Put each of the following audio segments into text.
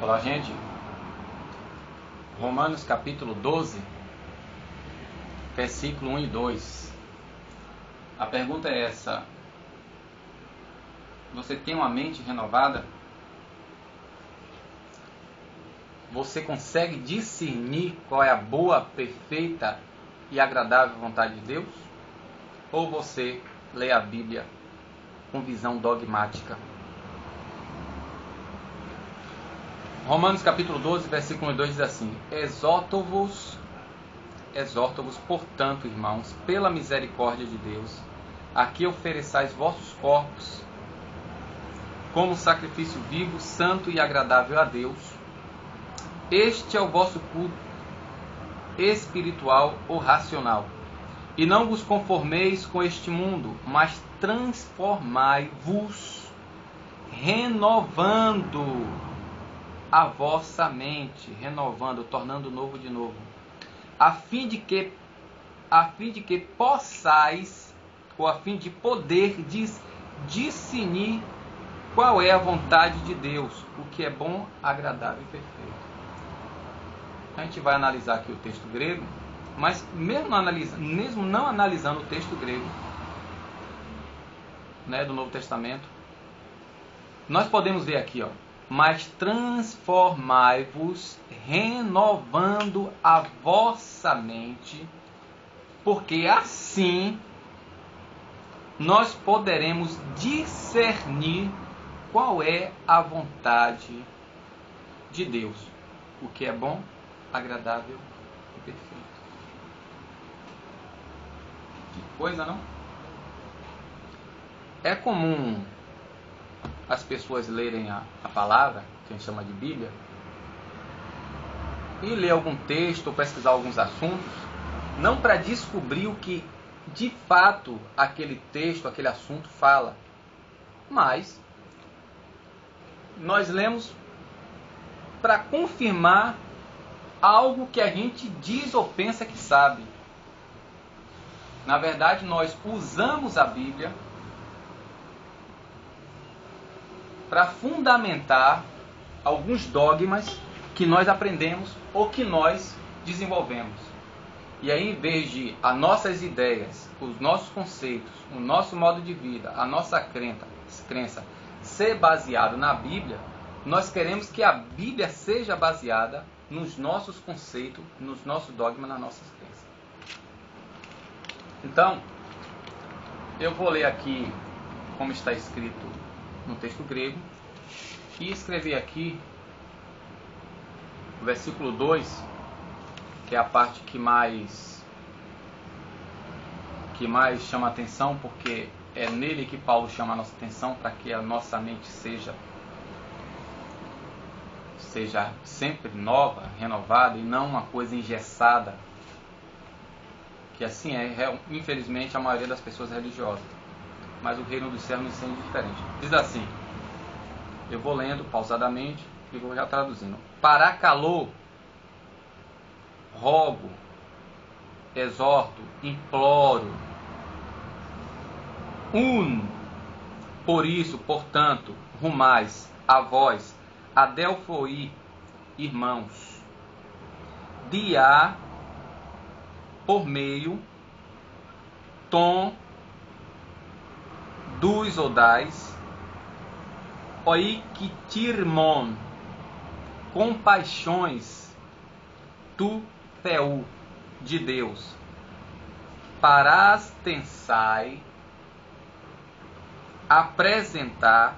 Olá, gente. Romanos capítulo 12, versículo 1 e 2. A pergunta é essa: você tem uma mente renovada? Você consegue discernir qual é a boa, perfeita e agradável vontade de Deus? Ou você lê a Bíblia com visão dogmática? Romanos capítulo 12, versículo 1 e 2 diz assim: Exorto-vos, portanto, irmãos, pela misericórdia de Deus, a que ofereçais vossos corpos como sacrifício vivo, santo e agradável a Deus. Este é o vosso culto espiritual ou racional. E não vos conformeis com este mundo, mas transformai-vos, renovando a vossa mente, tornando novo de novo, a fim de que possais, ou a fim de poder discernir qual é a vontade de Deus, o que é bom, agradável e perfeito. A gente vai analisar aqui o texto grego, mas mesmo não analisando o texto grego, do Novo Testamento, nós podemos ver aqui, mas transformai-vos, renovando a vossa mente, porque assim nós poderemos discernir qual é a vontade de Deus, o que é bom, agradável e perfeito. Que coisa, não? É comum as pessoas lerem a palavra, que a gente chama de Bíblia, e ler algum texto ou pesquisar alguns assuntos, não para descobrir o que de fato aquele texto, aquele assunto fala, mas nós lemos para confirmar algo que a gente diz ou pensa que sabe. Na verdade, nós usamos a Bíblia para fundamentar alguns dogmas que nós aprendemos ou que nós desenvolvemos. E aí, em vez de as nossas ideias, os nossos conceitos, o nosso modo de vida, a nossa crença ser baseado na Bíblia, nós queremos que a Bíblia seja baseada nos nossos conceitos, nos nossos dogmas, nas nossas crenças. Então, eu vou ler aqui como está escrito no texto grego e escrever aqui o versículo 2, que é a parte que mais chama a atenção, porque é nele que Paulo chama a nossa atenção para que a nossa mente seja sempre nova, renovada e não uma coisa engessada, que assim é, infelizmente, a maioria das pessoas religiosas. Mas o reino dos céus nos ensina diferente. Diz assim, eu vou lendo pausadamente e vou já traduzindo. Paracalô, rogo, exorto, imploro, por isso, portanto, rumais, a vós, adelphoi, irmãos, dia, por meio, tom, dos odais, oikitirmon, compaixões, tu theou, de Deus, parastensai, apresentar,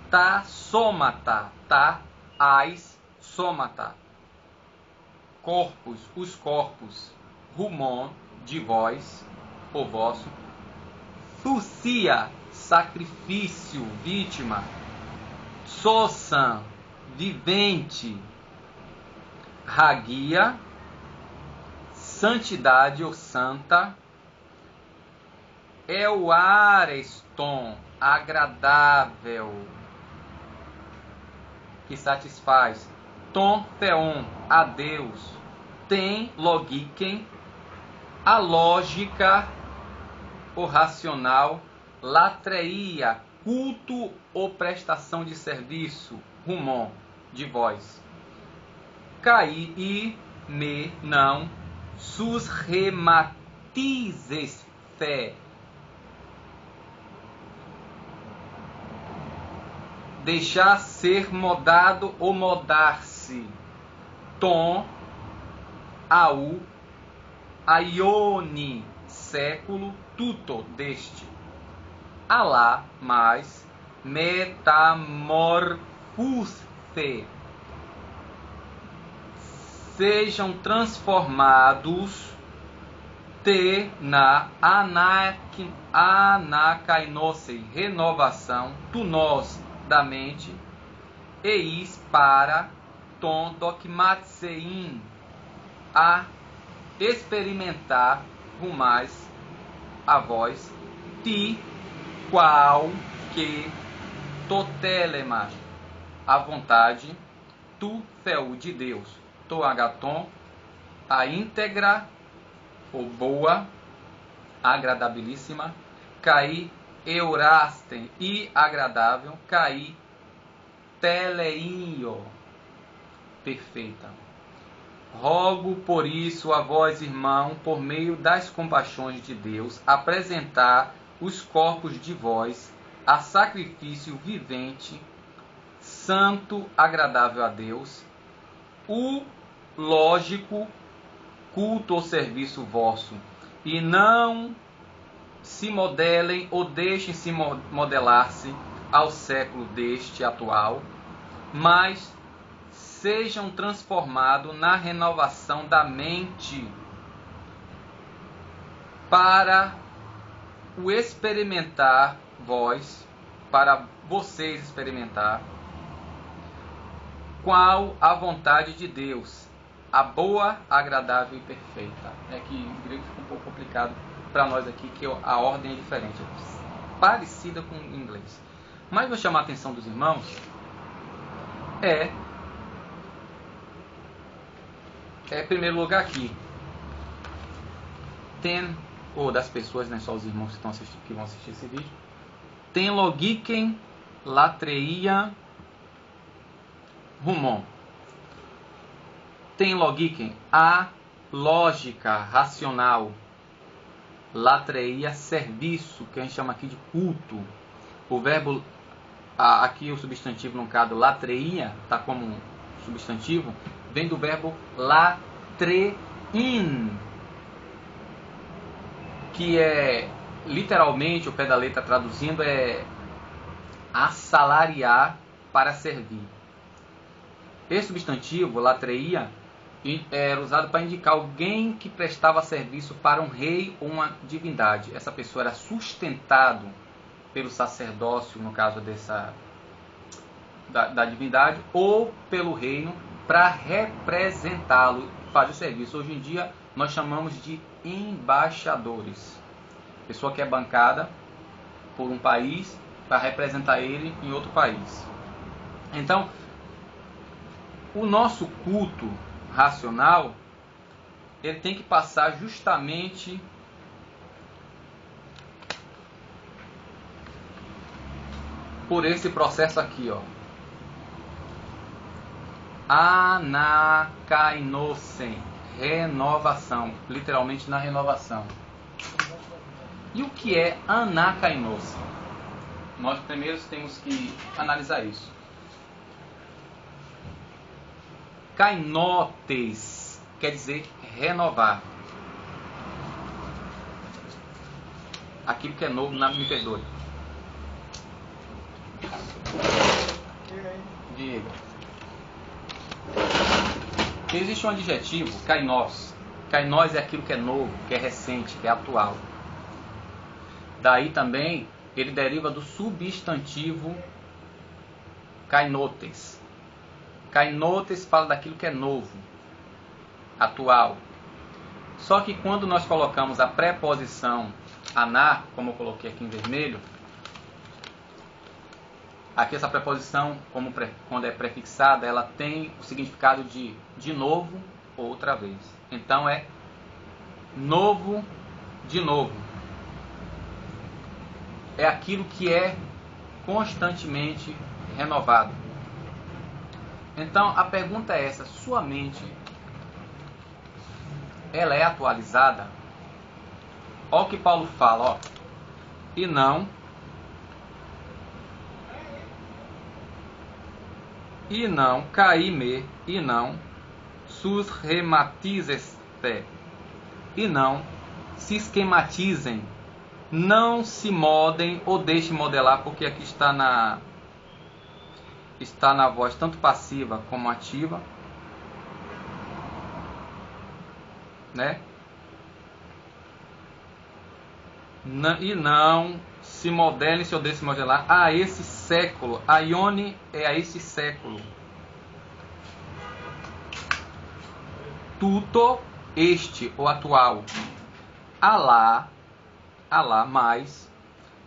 ta somata, ta ais somata, corpos, os corpos, rumon, de vós, o vosso, thusia, sacrifício, vítima, sosan, vivente, ragia, santidade ou santa, euareston, agradável, que satisfaz, ton theon, a Deus, tem logiken, a lógica, o racional, latreia, culto ou prestação de serviço, rumon, de vós. Caí e me não sus rematizes fé. Deixar ser modado ou modar-se. Tom, au, aione, século, tuto, deste. Alá, mais, metamorfuse. Sejam transformados te na anakainose, renovação, tu nós, da mente, eis para tom dogmatsein, a experimentar rumais a vós, ti qual que totelema, a vontade, tu feu de Deus, to agaton, a íntegra, ou boa, agradabilíssima, caí eurasten e agradável, caí teleio, perfeita. Rogo por isso a vós, irmão, por meio das compaixões de Deus, apresentar os corpos de vós a sacrifício vivente, santo, agradável a Deus, o lógico culto ou serviço vosso, e não se modelem ou deixem-se modelar-se ao século deste atual, mas sejam transformados na renovação da mente para o experimentar vós, para vocês experimentar qual a vontade de Deus, a boa, agradável e perfeita. É que em grego fica um pouco complicado para nós aqui, que a ordem é diferente, parecida com o inglês. Mas vou chamar a atenção dos irmãos em primeiro lugar aqui, ou das pessoas, não é só os irmãos que vão assistir esse vídeo, tem logiken latreia rumon. Tem logiken, a lógica racional, latreia, serviço, que a gente chama aqui de culto. O verbo, aqui o substantivo, no caso, latreia, está como um substantivo, vem do verbo latrein, que é, literalmente, o pé da letra traduzindo, é assalariar para servir. Esse substantivo, latreia, era usado para indicar alguém que prestava serviço para um rei ou uma divindade. Essa pessoa era sustentado pelo sacerdócio, no caso da divindade, ou pelo reino, para representá-lo, fazer o serviço. Hoje em dia nós chamamos de embaixadores. Pessoa que é bancada por um país para representar ele em outro país. Então, o nosso culto racional, ele tem que passar justamente por esse processo aqui, ó. Anakainosen, renovação, literalmente na renovação. E o que é anakainosen? Nós primeiro temos que analisar isso. Kainotes quer dizer renovar. Aquilo que é novo, não me perdoe. Diga. Existe um adjetivo, kainos. Kainos é aquilo que é novo, que é recente, que é atual. Daí também ele deriva do substantivo kainotes. Kainotes fala daquilo que é novo, atual. Só que quando nós colocamos a preposição aná, como eu coloquei aqui em vermelho, aqui essa preposição, quando é prefixada, ela tem o significado de novo, outra vez. Então é novo, de novo. É aquilo que é constantemente renovado. Então a pergunta é essa: sua mente, ela é atualizada? Olha o que Paulo fala, ó. E não caime, e não sus rematizeste, e não se esquematizem, não se modem ou deixem modelar, porque aqui está na voz tanto passiva como ativa, né? E não se modelem, se ou deixem modelar a esse século. A Ione é a esse século. Tudo este, o atual. Alá, mais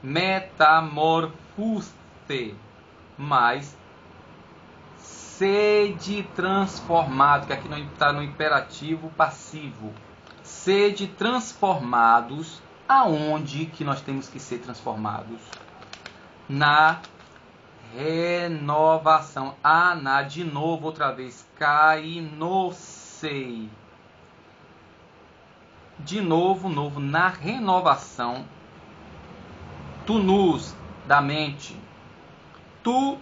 metamorfuste, mais sede transformado, que aqui não está no imperativo passivo. Sede transformados. Aonde que nós temos que ser transformados? Na renovação. De novo, outra vez. Kainosei. De novo, na renovação. Tunus, da mente. Tu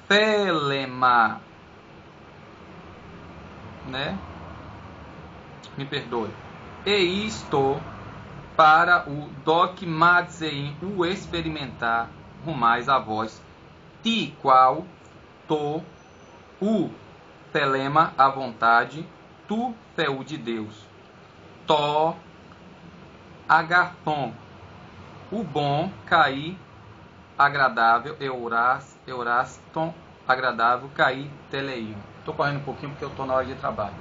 telema. Né? Me perdoe. E isto para o dogmazein, o experimentar, rumais a voz, ti qual, to, o telema, a vontade, tu, feu de Deus, to, agaton, o bom, cair, agradável, euraston, agradável, cair, teleion. Estou correndo um pouquinho porque eu estou na hora de trabalho.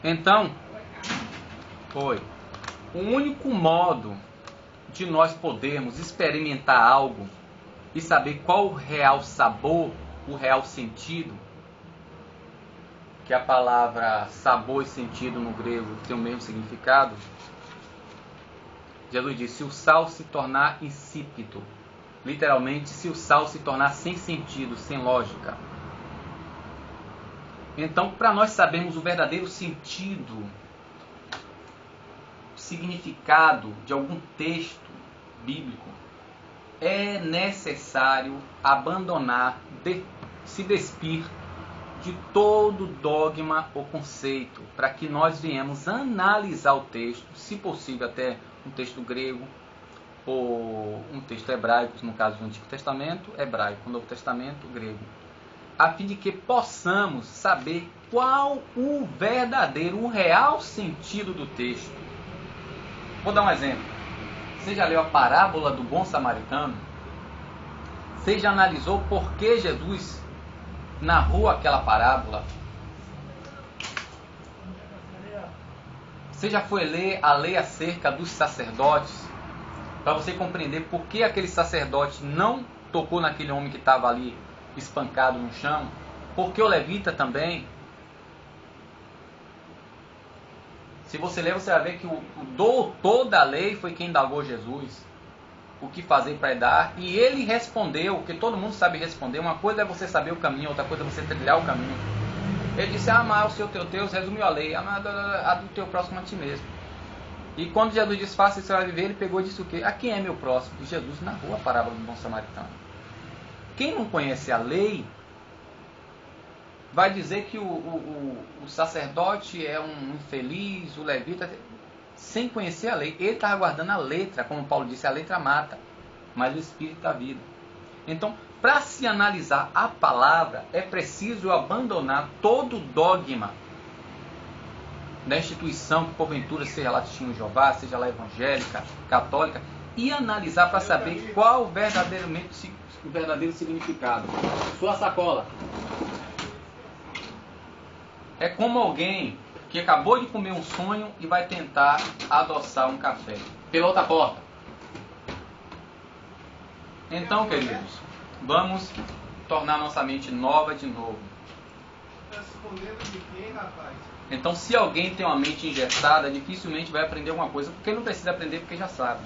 Então, o único modo de nós podermos experimentar algo e saber qual o real sabor, o real sentido, que a palavra sabor e sentido no grego tem o mesmo significado. Jesus disse: se o sal se tornar insípido, literalmente, se o sal se tornar sem sentido, sem lógica. Então, para nós sabermos o verdadeiro sentido, significado de algum texto bíblico, é necessário abandonar, se despir de todo dogma ou conceito, para que nós venhamos analisar o texto, se possível até um texto grego ou um texto hebraico, no caso do Antigo Testamento, hebraico, no Novo Testamento, grego, a fim de que possamos saber qual o verdadeiro, o real sentido do texto. Vou dar um exemplo. Você já leu a parábola do bom samaritano? Você já analisou por que Jesus narrou aquela parábola? Você já foi ler a lei acerca dos sacerdotes? Para você compreender por que aquele sacerdote não tocou naquele homem que estava ali espancado no chão? Por que o levita também? Se você ler, você vai ver que o doutor da lei foi quem indagou Jesus. O que fazer para dar? E ele respondeu, porque todo mundo sabe responder. Uma coisa é você saber o caminho, outra coisa é você trilhar o caminho. Ele disse: amar o seu teu Deus, resumiu a lei, amar a do teu próximo a ti mesmo. E quando Jesus disse: faça isso, você vai viver, ele pegou e disse o quê? A quem é meu próximo? E Jesus narrou a parábola do bom samaritano. Quem não conhece a lei vai dizer que o sacerdote é um infeliz, o levita, sem conhecer a lei. Ele estava guardando a letra, como Paulo disse: a letra mata, mas o espírito dá vida. Então, para se analisar a palavra, é preciso abandonar todo dogma da instituição, que porventura seja lá Testemunho de Jeová, seja lá evangélica, católica, e analisar para saber qual o verdadeiro significado. Sua sacola. É como alguém que acabou de comer um sonho e vai tentar adoçar um café pela outra porta. Então, queridos, vamos tornar nossa mente nova de novo. Então, se alguém tem uma mente engessada, dificilmente vai aprender alguma coisa, porque não precisa aprender, porque já sabe.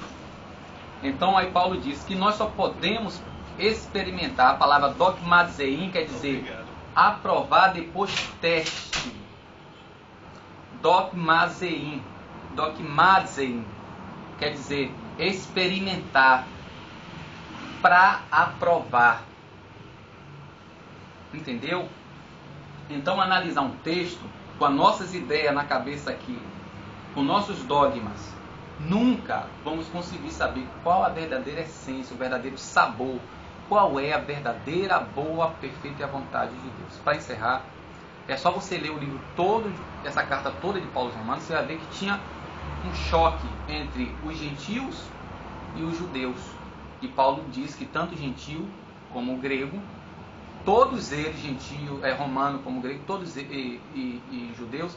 Então, aí Paulo diz que nós só podemos experimentar. A palavra dogmazein quer dizer aprovar depois teste. Dogmazein quer dizer experimentar para aprovar. Entendeu? Então, analisar um texto com as nossas ideias na cabeça aqui, com nossos dogmas, nunca vamos conseguir saber qual a verdadeira essência, o verdadeiro sabor, qual é a verdadeira, boa, perfeita e a vontade de Deus. Para encerrar, é só você ler o livro todo, essa carta toda de Paulo aos Romanos, você vai ver que tinha um choque entre os gentios e os judeus. E Paulo diz que tanto gentio como grego, todos eles, gentio, romano como grego, todos e judeus,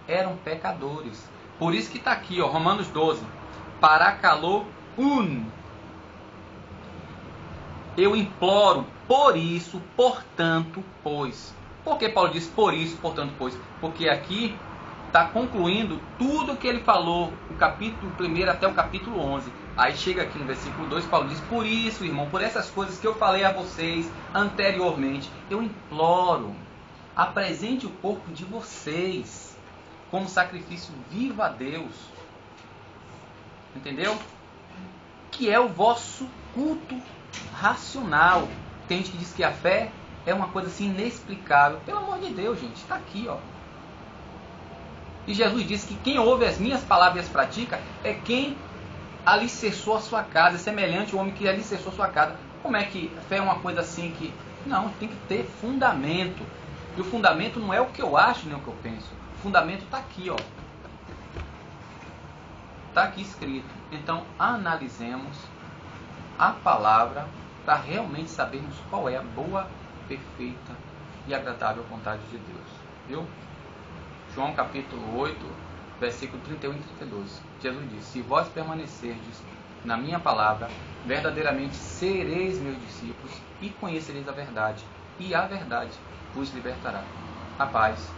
eram pecadores. Por isso que está aqui, ó, Romanos 12. Paracalô un. Eu imploro, por isso, portanto, pois. Por que Paulo diz por isso, portanto, pois? Porque aqui está concluindo tudo que ele falou, o capítulo 1 até o capítulo 11. Aí chega aqui no versículo 2, Paulo diz, por isso, irmão, por essas coisas que eu falei a vocês anteriormente, eu imploro, apresente o corpo de vocês como sacrifício vivo a Deus. Entendeu? Que é o vosso culto racional. Tem gente que diz que a fé é uma coisa assim inexplicável. Pelo amor de Deus, gente, está aqui, ó. E Jesus disse que quem ouve as minhas palavras e as pratica é quem alicerçou a sua casa. É semelhante ao homem que alicerçou a sua casa. Como é que a fé é uma coisa assim que... Não, tem que ter fundamento. E o fundamento não é o que eu acho nem o que eu penso. O fundamento está aqui, ó. Está aqui escrito. Então, analisemos a palavra para realmente sabermos qual é a boa, perfeita e agradável vontade de Deus. Viu? João capítulo 8, versículo 31 e 32. Jesus disse, se vós permanecerdes na minha palavra, verdadeiramente sereis meus discípulos e conhecereis a verdade, e a verdade vos libertará. A paz